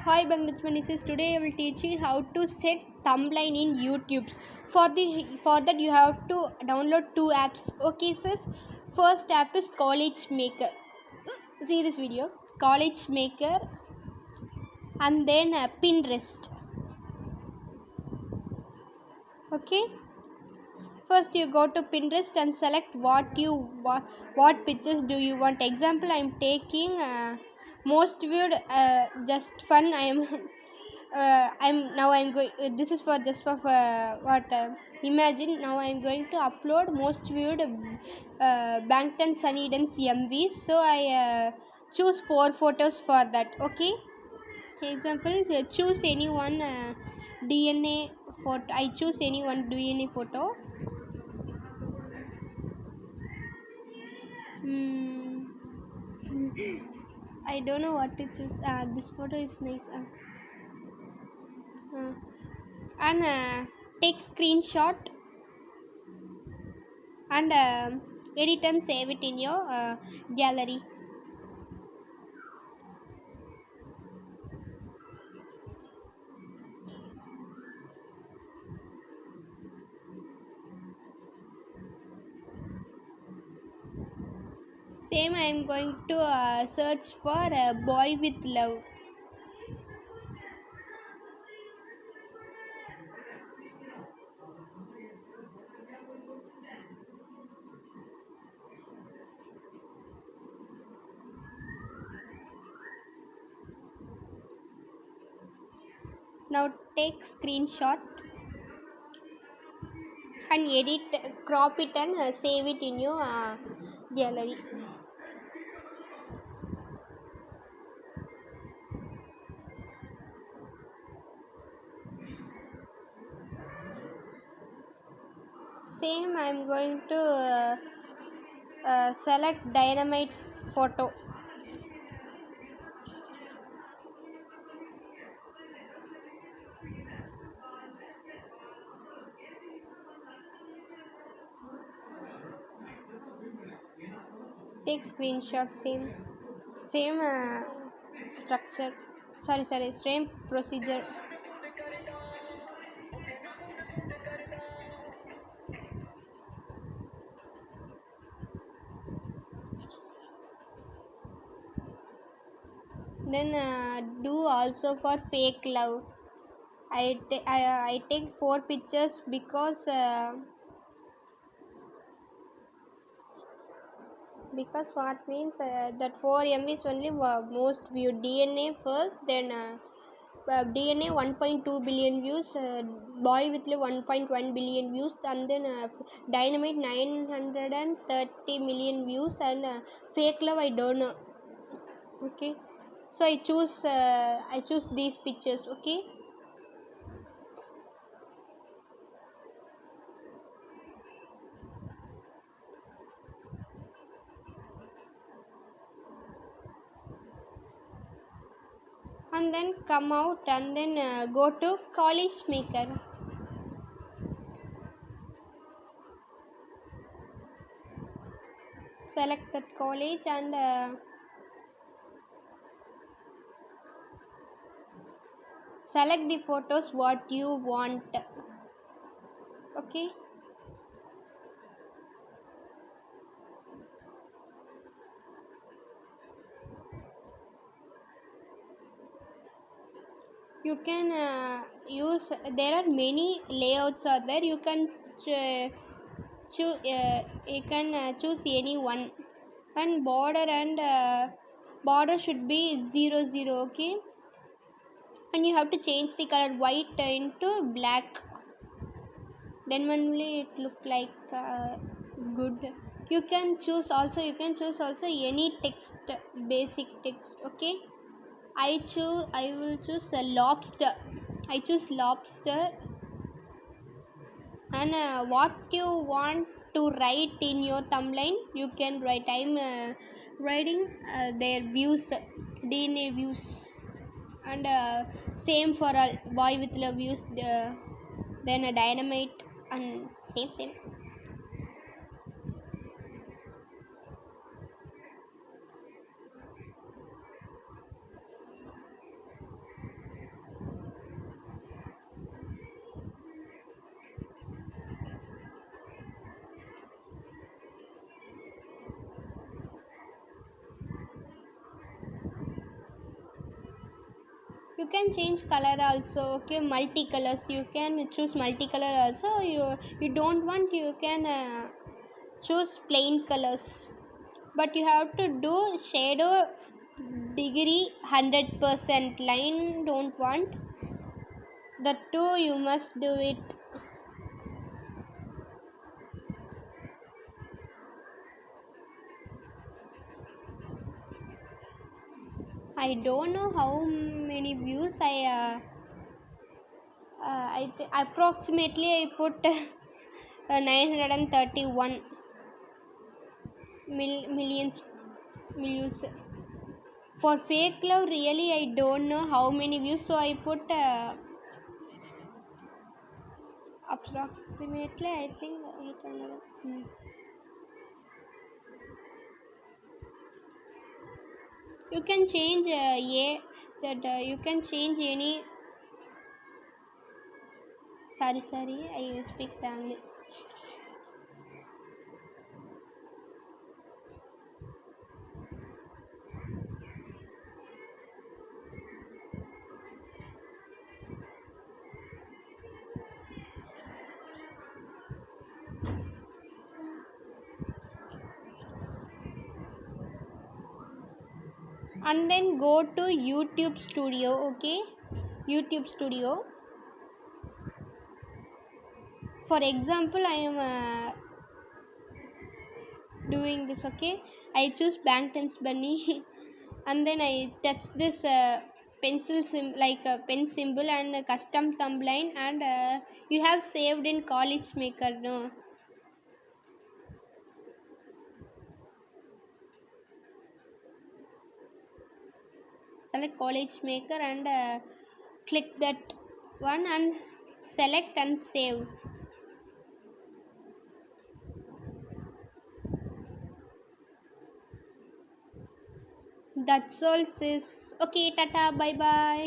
Hi Bangladesh, today I will teach you how to set thumbnail in YouTube. For that you have to download two apps. Okay, sis. First app is College Maker. See this video. College Maker and then Pinterest. Okay. First you go to Pinterest and select what pictures do you want. Example, I am taking most viewed just fun. I'm going. This is for just for what. Imagine now I am going to upload most viewed Bangtan Sunny Dance MV. So I choose 4 photos for that. Okay. Example, choose any one DNA photo. I choose any one DNA photo. Hmm. I don't know what to choose. This photo is nice. Uh, and take screenshot and edit and save it in your gallery. Same, I am going to search for boy with love. Now take screenshot and edit, crop it and save it in your gallery. Same, I am going to select dynamite photo. Take screenshot. Same structure. Sorry, same procedure. Then do also for fake love. I take 4 pictures because what means that 4 MB is only most viewed. DNA first, then DNA 1.2 billion views, boy with 1.1 billion views, and then dynamite 930 million views, and fake love I don't know. Okay, so I choose these pictures. Okay. And then come out and then go to College Maker. Select that college and select the photos what you want. Okay. You can use, there are many layouts are there. You can choose any one, and border should be 00. Okay, and you have to change the color white into black, then only it look like good. You can choose also any text, basic text. Okay, I will choose a lobster. I choose lobster, and what you want to write in your thumbnail you can write. I'm writing their views, DNA views, and same for all, boy with love views, then a dynamite, and same. You can change color also. Okay, multicolors, you can choose multicolor also. You don't want, you can choose plain colors, but you have to do shadow degree 100%. Line don't want, the two you must do it. I don't know how many views approximately I put 931 millions views. For fake love, really I don't know how many views, so I put approximately I think 800. You can change you can change any. Sorry, I speak wrongly. And then go to YouTube Studio. Okay, YouTube Studio. For example, I am doing this. Okay, I choose Bangtons Bunny and then I touch this like a pen symbol and a custom thumbnail, and you have saved in College Maker, no? Select College Maker and click that one and select and save. That's all sis. Okay, tata, bye bye.